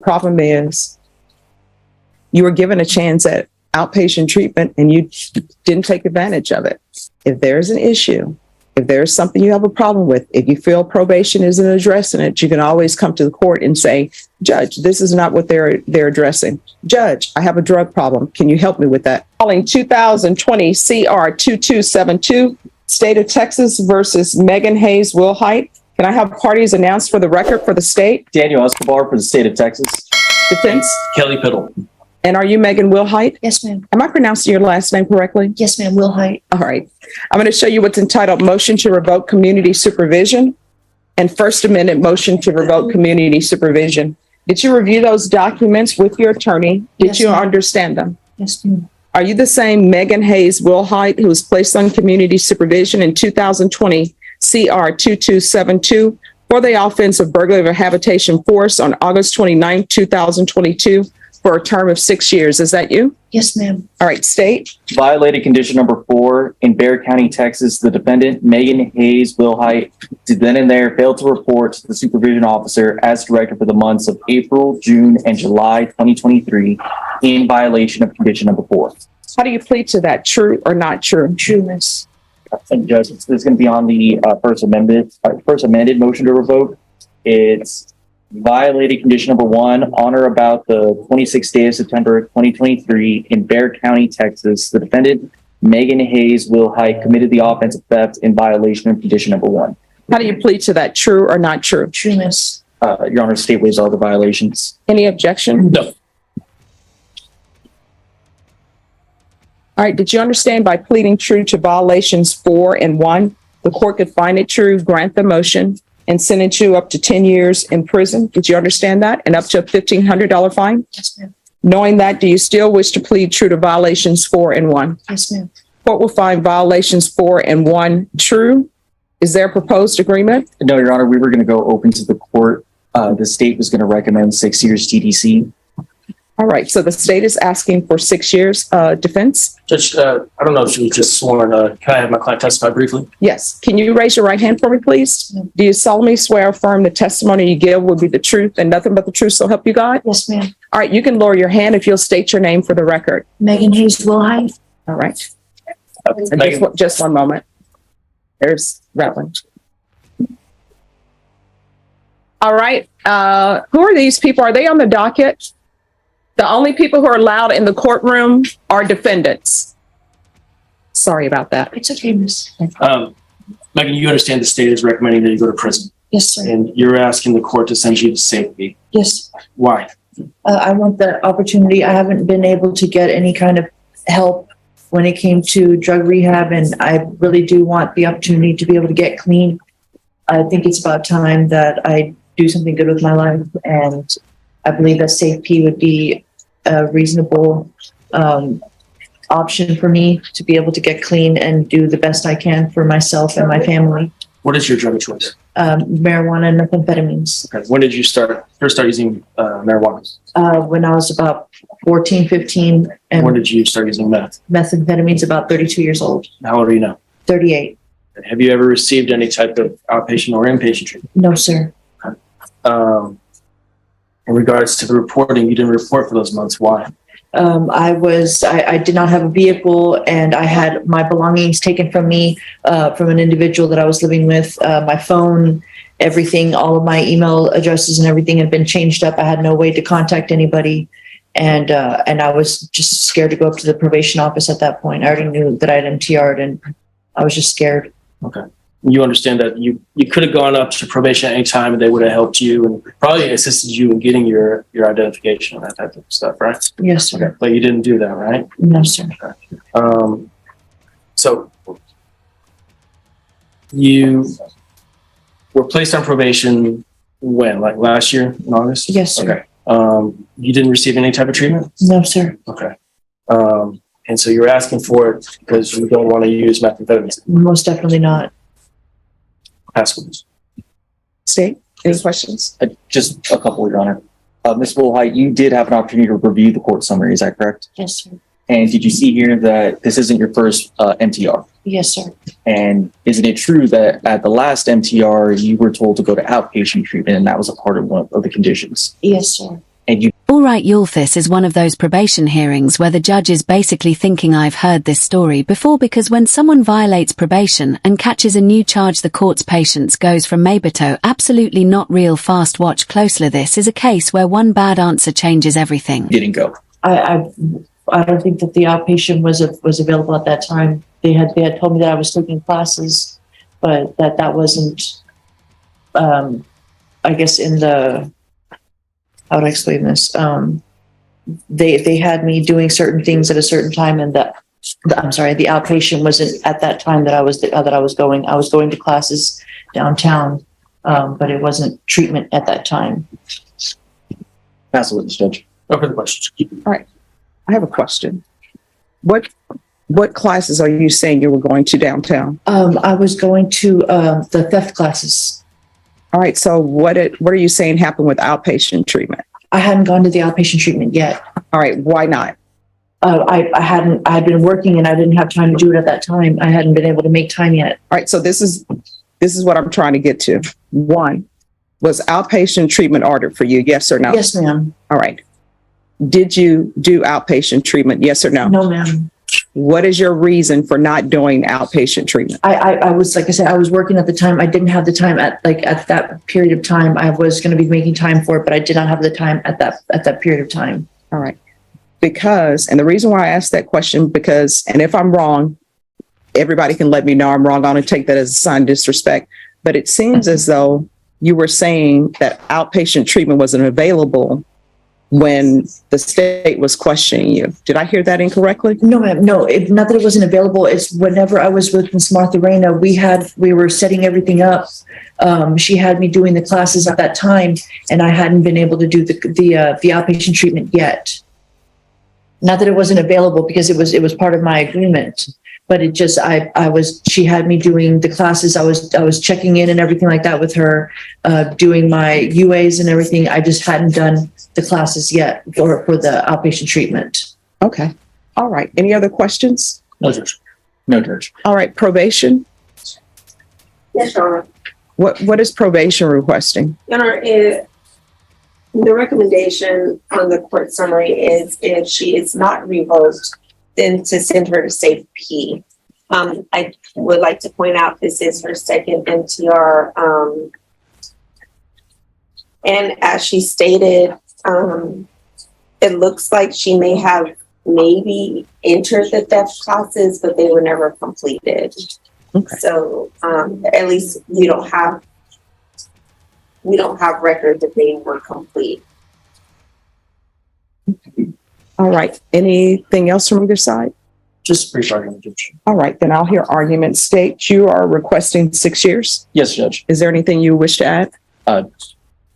problem is you were given a chance at outpatient treatment and you didn't take advantage of it. If there's an issue, if there's something you have a problem with, if you feel probation isn't addressing it, you can always come to the court and say, Judge, this is not what they're addressing. Judge, I have a drug problem. Can you help me with that? Calling 2020 CR 2272, State of Texas versus Megan Hayes Wilhite. Can I have parties announced for the record for the state? Daniel Escobar for the state of Texas. Defense. Kelly Piddle. And are you Megan Wilhite? Yes, ma'am. Am I pronouncing your last name correctly? Yes, ma'am. Wilhite. All right. I'm going to show you what's entitled Motion to Revoke Community Supervision and First Amendment Motion to Revoke Community Supervision. Did you review those documents with your attorney? Did Yes, you ma'am. understand them? Yes, ma'am. Are you the same Megan Hayes Wilhite who was placed on community supervision in 2020 CR 2272 for the offense of burglary of a habitation force on August 29, 2022 for a term of 6 years? Is that you? Yes, ma'am. All right, state. Violated condition number 4 in Bexar County, Texas. The defendant, Megan Hayes Wilhite, did then and there fail to report to the supervision officer as directed for the months of April, June, and July 2023 in violation of condition number 4. How do you plead to that? True or not true? True, miss. And Judge, this is going to be on the first amended motion to revoke. It's violated condition number 1 on or about the 26th day of September 2023 in Bexar County, Texas. The defendant, Megan Hayes Wilhite, committed the offense of theft in violation of condition number 1. How do you plead to that? True or not true? True, miss. Your Honor, state waives all the violations. Any objection? No. All right. Did you understand by pleading true to violations 4 and 1, the court could find it true, grant the motion, and sentence you up to 10 years in prison? Did you understand that? And up to a $1,500 fine? Yes, ma'am. Knowing that, do you still wish to plead true to violations 4 and 1? Yes, ma'am. Court will find violations 4 and 1 true. Is there a proposed agreement? No, Your Honor, we were going to go open to the court. The state was going to recommend 6 years TDC. All right. So the state is asking for 6 years. Defense? Judge, I don't know if she was just sworn. Can I have my client testify briefly? Yes. Can you raise your right hand for me, please? Do you solemnly swear or affirm the testimony you give will be the truth and nothing but the truth, so help you God? Yes, ma'am. All right. You can lower your hand if you'll state your name for the record. Megan Hayes Wilhite. All right. Megan. Just one moment. There's Rattling. All right. Who are these people? Are they on the docket? The only people who are allowed in the courtroom are defendants. Sorry about that. It's okay, miss. Megan, you understand the state is recommending that you go to prison, Yes, sir. and you're asking the court to send you to safety. Yes. Why? I want the opportunity. I haven't been able to get any kind of help when it came to drug rehab, and I really do want the opportunity to be able to get clean. I think it's about time that I do something good with my life, and I believe that safety would be a reasonable option for me to be able to get clean and do the best I can for myself and my family. What is your drug of choice? Marijuana and methamphetamines. Okay. When did you first start using marijuana? When I was about 14, 15, When and did you start using meth? methamphetamines about 32 years old. How old are you now? 38. Have you ever received any type of outpatient or inpatient treatment? No, sir. In regards to the reporting, you didn't report for those months. Why? I did not have a vehicle, and I had my belongings taken from me, from an individual that I was living with. My phone, everything, all of my email addresses and everything had been changed up. I had no way to contact anybody. And I was just scared to go up to the probation office at that point. I already knew that I'd MTR'd, and I was just scared. Okay. You understand that you could have gone up to probation at any time and they would have helped you and probably assisted you in getting your identification and that type of stuff, right? Yes, sir. Okay. But you didn't do that, right? No, sir. So you were placed on probation when? Like last year in August? Yes, sir. Okay. You didn't receive any type of treatment? No, sir. Okay. And so you're asking for it because you don't want to use methamphetamine. Most definitely not. Passwords. State, any questions? Just a couple, Your Honor. Ms. Wilhite, you did have an opportunity to review the court summary, is that correct? Yes, sir. And did you see here that this isn't your first MTR? Yes, sir. And isn't it true that at the last MTR, you were told to go to outpatient treatment and that was a part of one of the conditions? Yes, sir. and you All right, this is one of those probation hearings where the judge is basically thinking I've heard this story before, because when someone violates probation and catches a new charge, the court's patience goes from maybe to absolutely not real fast. Watch closely. This is a case where one bad answer changes everything. didn't go. I don't think that the outpatient was available at that time. They had told me that I was taking classes, but that wasn't, I guess in the, how would I explain this? They had me doing certain things at a certain time, and the outpatient wasn't at that time that I was going. I was going to classes downtown, but it wasn't treatment at that time. Pass the witness, Judge. No further questions. All right. I have a question. What classes are you saying you were going to downtown? I was going to the theft classes. All right. So what are you saying happened with outpatient treatment? I hadn't gone to the outpatient treatment yet. All right. Why not? I had been working and I didn't have time to do it at that time. I hadn't been able to make time yet. All right. So this is what I'm trying to get to. One, was outpatient treatment ordered for you? Yes or no? Yes, ma'am. All right. Did you do outpatient treatment? Yes or no? No, ma'am. What is your reason for not doing outpatient treatment? I was, like I said, I was working at the time. I didn't have the time at that period of time. I was going to be making time for it, but I did not have the time at that period of time. All right. And the reason why I asked that question, and if I'm wrong, everybody can let me know I'm wrong. I'm going to take that as a sign of disrespect. But it seems as though you were saying that outpatient treatment wasn't available when the state was questioning you. Did I hear that incorrectly? No, ma'am. No, not that it wasn't available. It's whenever I was with Ms. Martha Reyna, we were setting everything up. She had me doing the classes at that time, and I hadn't been able to do the outpatient treatment yet. Not that it wasn't available, because it was part of my agreement, but it just, she had me doing the classes. I was checking in and everything like that with her, doing my UAs and everything. I just hadn't done the classes yet for the outpatient treatment. Okay. All right. Any other questions? No, Judge. No, Judge. All right. Probation. Yes, Your Honor. What is probation requesting? Your Honor, the recommendation on the court summary is if she is not revoked, then to send her to Safe P. I would like to point out this is her second MTR. And as she stated, it looks like she may have maybe entered the theft classes, but they were never completed. Okay. So at least we don't have record that they were complete. All right. Anything else from either side? Just brief argument, Judge. All right. Then I'll hear argument state. You are requesting 6 years. Yes, Judge. Is there anything you wish to add?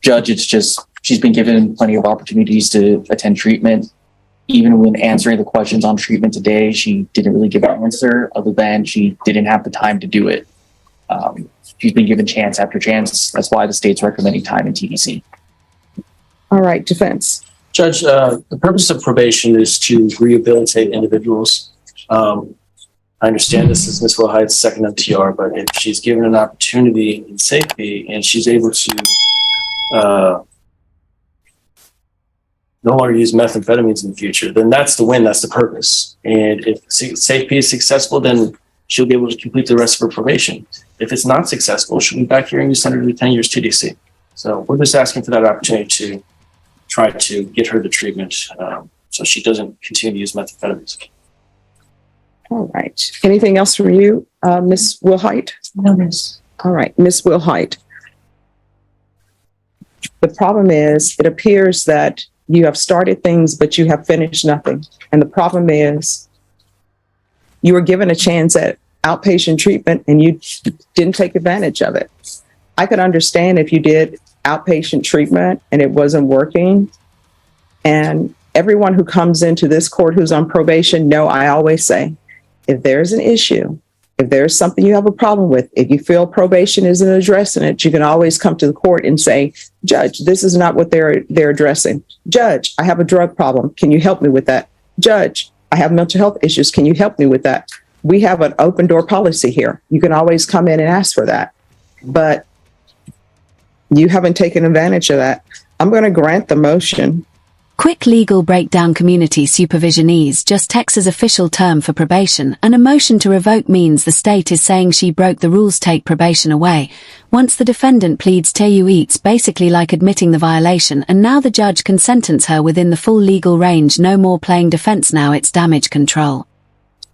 Judge, it's just, she's been given plenty of opportunities to attend treatment. Even when answering the questions on treatment today, she didn't really give an answer, other than she didn't have the time to do it. She's been given chance after chance. That's why the state's recommending time in TDC. All right. Defense. Judge, the purpose of probation is to rehabilitate individuals. I understand this is Ms. Wilhide's second MTR, but if she's given an opportunity in safety and she's able to no longer use methamphetamines in the future, then that's the win, that's the purpose. And if safety is successful, then she'll be able to complete the rest of her probation. If it's not successful, she'll be back here and you send her to 10 years TDC. So we're just asking for that opportunity to try to get her to treatment so she doesn't continue to use methamphetamines. All right. Anything else from you, Ms. Wilhite? No, miss. All right. Ms. Wilhite. The problem is, it appears that you have started things, but you have finished nothing. And the problem is, you were given a chance at outpatient treatment and you didn't take advantage of it. I could understand if you did outpatient treatment and it wasn't working. And everyone who comes into this court who's on probation, I always say, if there's an issue, if there's something you have a problem with, if you feel probation isn't addressing it, you can always come to the court and say, Judge, this is not what they're addressing. Judge, I have a drug problem. Can you help me with that? Judge, I have mental health issues. Can you help me with that? We have an open door policy here. You can always come in and ask for that. But you haven't taken advantage of that. I'm going to grant the motion Quick legal breakdown: community supervision is just Texas' official term for probation, and a motion to revoke means the state is saying she broke the rules, take probation away. Once the defendant pleads TU, it's basically like admitting the violation, and now the judge can sentence her within the full legal range. No more playing defense now, it's damage control.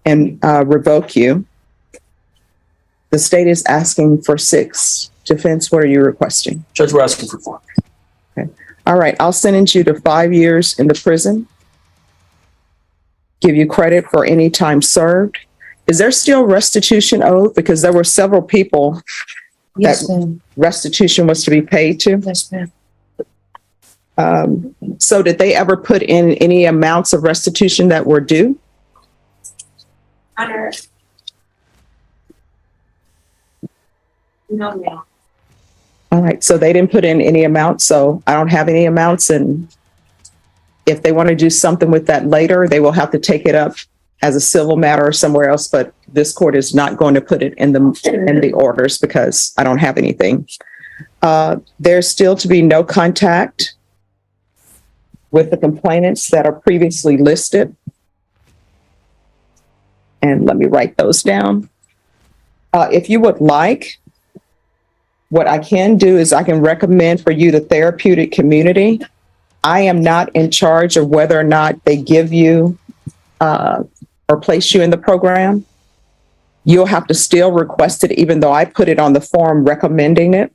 And revoke you. The state is asking for 6. Defense, what are you requesting? Judge, we're asking for 4. All right, I'll sentence you to 5 years in the prison. Give you credit for any time served. Is there still restitution owed? Because there were several people Yes, ma'am. restitution was to be paid to. Yes, ma'am. So did they ever put in any amounts of restitution that were due? Honor. No, ma'am. All right, so they didn't put in any amounts, so I don't have any amounts, and if they want to do something with that later, they will have to take it up as a civil matter or somewhere else, but this court is not going to put it in the orders because I don't have anything. There's still to be no contact with the complainants that are previously listed. And let me write those down. If you would like, what I can do is I can recommend for you the therapeutic community. I am not in charge of whether or not they give you or place you in the program. You'll have to still request it, even though I put it on the form recommending it.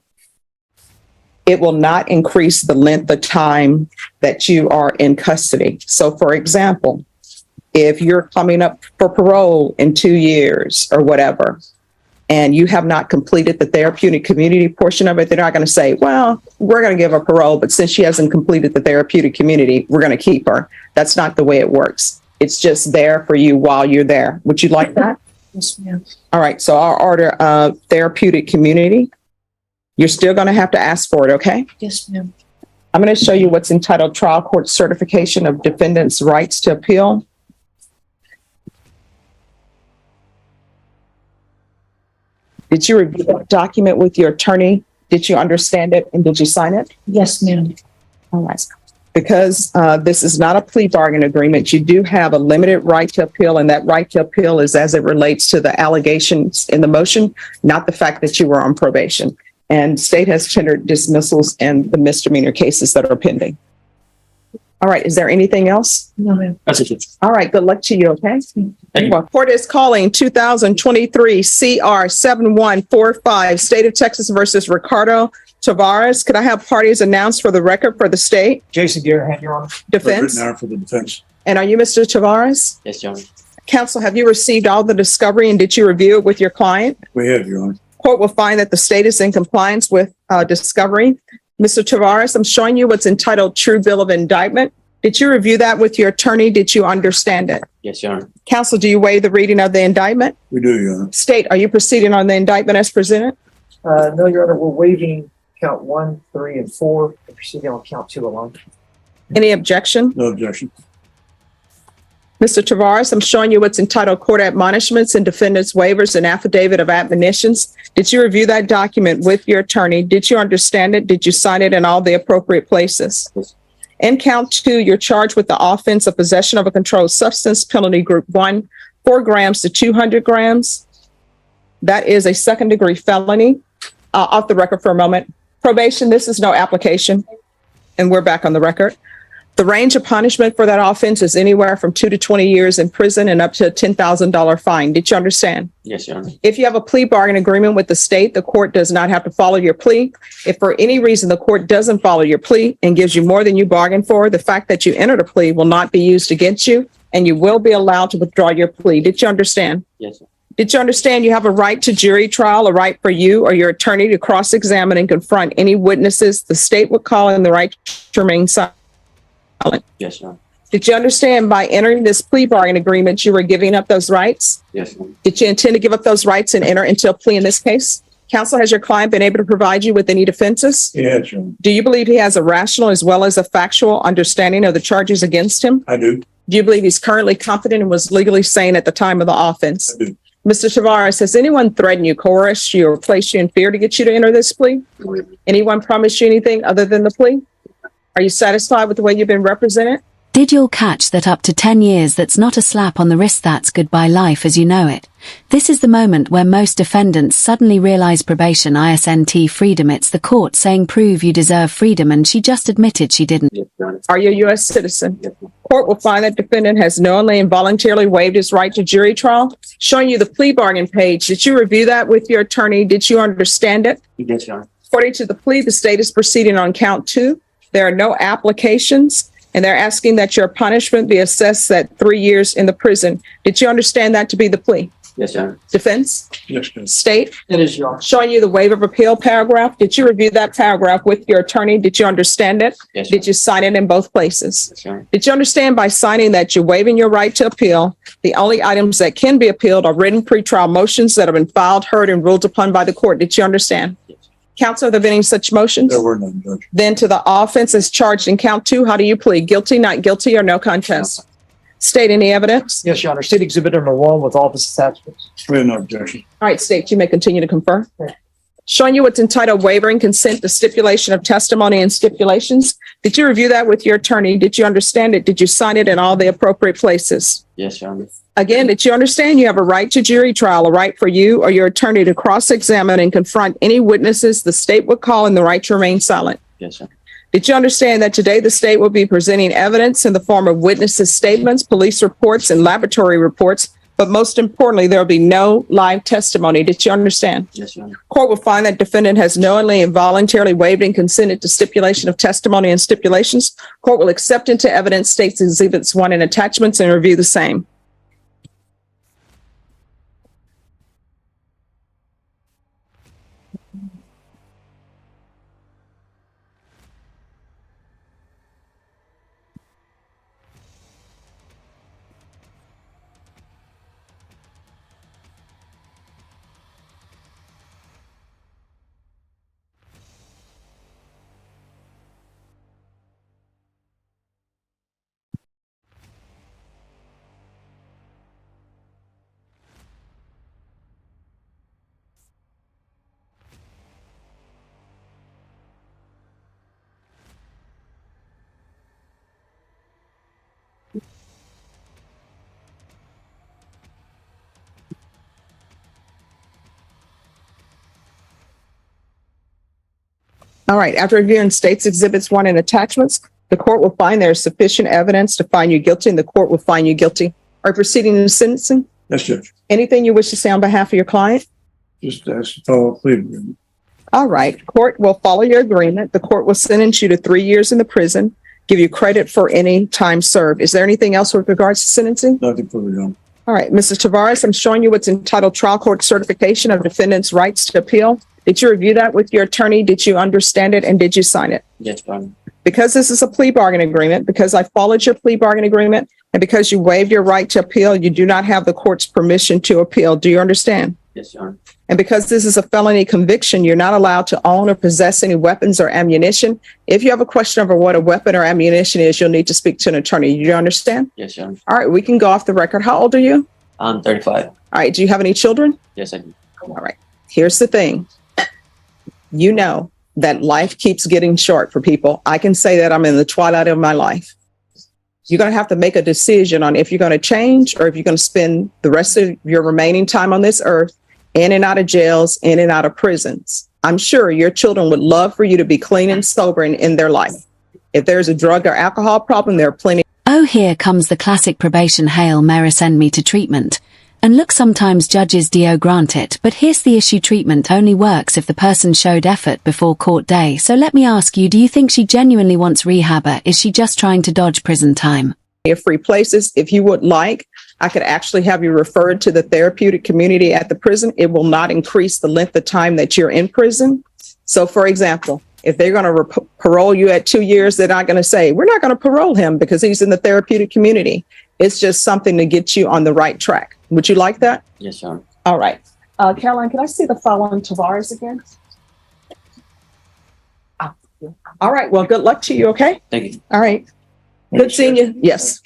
It will not increase the length of time that you are in custody. So for example, if you're coming up for parole in 2 years or whatever, and you have not completed the therapeutic community portion of it, they're not going to say, well, we're going to give her parole, but since she hasn't completed the therapeutic community, we're going to keep her. That's not the way it works. It's just there for you while you're there. Would you like that? Yes, ma'am. All right. So I'll order therapeutic community. You're still going to have to ask for it, okay? Yes, ma'am. I'm going to show you what's entitled Trial Court Certification of Defendant's Rights to Appeal. Did you review that document with your attorney? Did you understand it and did you sign it? Yes, ma'am. All right. Because this is not a plea bargain agreement, you do have a limited right to appeal, and that right to appeal is as it relates to the allegations in the motion, not the fact that you were on probation. And state has tendered dismissals and the misdemeanor cases that are pending. All right. Is there anything else? No, ma'am. That's it, Judge. All right. Good luck to you. Okay. Thank you. Well, court is calling 2023 CR 7145 State of Texas versus Ricardo Tavares. Could I have parties announced for the record for the state? Jason Garrett, Your Honor. Defense. Written out for the defense. And are you Mr. Tavares? Yes, Your Honor. Counsel, have you received all the discovery and did you review it with your client? We have, Your Honor. Court will find that the state is in compliance with discovery. Mr. Tavares, I'm showing you what's entitled True Bill of Indictment. Did you review that with your attorney? Did you understand it? Yes, Your Honor. Counsel, do you waive the reading of the indictment? We do, Your Honor. State, are you proceeding on the indictment as presented? No, Your Honor, we're waiving count 1, 3, and 4, and proceeding on count 2 alone. Any objection? No objection. Mr. Tavares, I'm showing you what's entitled Court Admonishments and Defendant's Waivers and Affidavit of Admonitions. Did you review that document with your attorney? Did you understand it? Did you sign it in all the appropriate places? Yes. In count 2, you're charged with the offense of possession of a controlled substance, penalty group 1, 4 grams to 200 grams. That is a second-degree felony. Off the record for a moment. Probation, this is no application. And we're back on the record. The range of punishment for that offense is anywhere from 2 to 20 years in prison and up to a $10,000 fine. Did you understand? Yes, Your Honor. If you have a plea bargain agreement with the state, the court does not have to follow your plea. If for any reason the court doesn't follow your plea and gives you more than you bargained for, the fact that you entered a plea will not be used against you, and you will be allowed to withdraw your plea. Did you understand? Yes, sir. Did you understand you have a right to jury trial, a right for you or your attorney to cross-examine and confront any witnesses the state would call in the right to remain silent? Yes, Your Honor. Did you understand by entering this plea bargain agreement, you were giving up those rights? Yes, Your Honor. Did you intend to give up those rights and enter into a plea in this case? Counsel, has your client been able to provide you with any defenses? Yes, Your Honor. Do you believe he has a rational as well as a factual understanding of the charges against him? I do. Do you believe he's currently competent and was legally sane at the time of the offense? I do. Mr. Tavares, has anyone threatened you, coerced you, or placed you in fear to get you to enter this plea? Anyone promised you anything other than the plea? Are you satisfied with the way you've been represented? Did y'all catch that up to 10 years that's not a slap on the wrist, that's goodbye life as you know it? This is the moment where most defendants suddenly realize probation isn't freedom, it's the court saying prove you deserve freedom, and she just admitted she didn't. Yes, Your Honor. Are you a U.S. citizen? Yes, ma'am. Court will find that defendant has knowingly and voluntarily waived his right to jury trial. Showing you the plea bargain page. Did you review that with your attorney? Did you understand it? Yes, Your Honor. According to the plea, the state is proceeding on count 2. There are no applications, and they're asking that your punishment be assessed at 3 years in the prison. Did you understand that to be the plea? Yes, Your Honor. Defense? Yes, Judge. State? It is, Your Honor. Showing you the waiver of appeal paragraph. Did you review that paragraph with your attorney? Did you understand it? Yes, Your Did you sign it in both places? Yes, Your Honor. Did you understand by signing that you're waiving your right to appeal? The only items that can be appealed are written pretrial motions that have been filed, heard, and ruled upon by the court. Did you understand? Yes. Counsel, are there any such motions? There were none, Judge. Then to the offense as charged in count 2, how do you plead? Guilty, not guilty, or no contest? State any evidence? Yes, Your Honor. State Exhibit number 1 with all of its attachments. We have no objection. All right, state, you may continue to confer. Okay. Showing you what's entitled waivering consent to stipulation of testimony and stipulations. Did you review that with your attorney? Did you understand it? Did you sign it in all the appropriate places? Yes, Your Honor. Again, did you understand you have a right to jury trial, a right for you or your attorney to cross-examine and confront any witnesses the state would call, and the right to remain silent? Yes, Your Honor. Did you understand that today the state will be presenting evidence in the form of witnesses' statements, police reports, and laboratory reports, but most importantly, there will be no live testimony? Did you understand? Yes, Your Honor. Court will find that defendant has knowingly and voluntarily waived and consented to stipulation of testimony and stipulations. Court will accept into evidence states exhibits 1 and attachments and review the same. All right, after reviewing states exhibits 1 and attachments, the court will find there is sufficient evidence to find you guilty, and the court will find you guilty. Are you proceeding in sentencing? Yes, Judge. Anything you wish to say on behalf of your client? Just ask to follow a plea agreement. All right, court will follow your agreement. The court will sentence you to 3 years in the prison, give you credit for any time served. Is there anything else with regards to sentencing? Nothing further, Your Honor. All right, Mrs. Tavares, I'm showing you what's entitled trial court certification of defendant's rights to appeal. Did you review that with your attorney? Did you understand it, and did you sign it? Yes, Your Honor. Because this is a plea bargain agreement, because I followed your plea bargain agreement, and because you waived your right to appeal, you do not have the court's permission to appeal. Do you understand? Yes, Your Honor. And because this is a felony conviction, you're not allowed to own or possess any weapons or ammunition. If you have a question over what a weapon or ammunition is, you'll need to speak to an attorney. You understand? Yes, Your Honor. All right, we can go off the record. How old are you? I'm 35. All right, do you have any children? Yes, I do. All right, here's the thing. You know that life keeps getting short for people. I can say that I'm in the twilight of my life. You're going to have to make a decision on if you're going to change or if you're going to spend the rest of your remaining time on this earth in and out of jails, in and out of prisons. I'm sure your children would love for you to be clean and sober in their life. If there's a drug or alcohol problem, there are plenty. Oh, here comes the classic probation Hail Mary, send me to treatment. And look, sometimes judges do grant it, but here's the issue: treatment only works if the person showed effort before court day. So let me ask you, do you think she genuinely wants rehab, or is she just trying to dodge prison time? Free places. If you would like, I could actually have you referred to the therapeutic community at the prison. It will not increase the length of time that you're in prison. So for example, if they're going to parole you at 2 years, they're not going to say, we're not going to parole him because he's in the therapeutic community. It's just something to get you on the right track. Would you like that? Yes, Your Honor. All right. Caroline, can I see the following Tavares again? All right. Well, good luck to you. Okay. Thank you. All right. Good seeing you. Yes.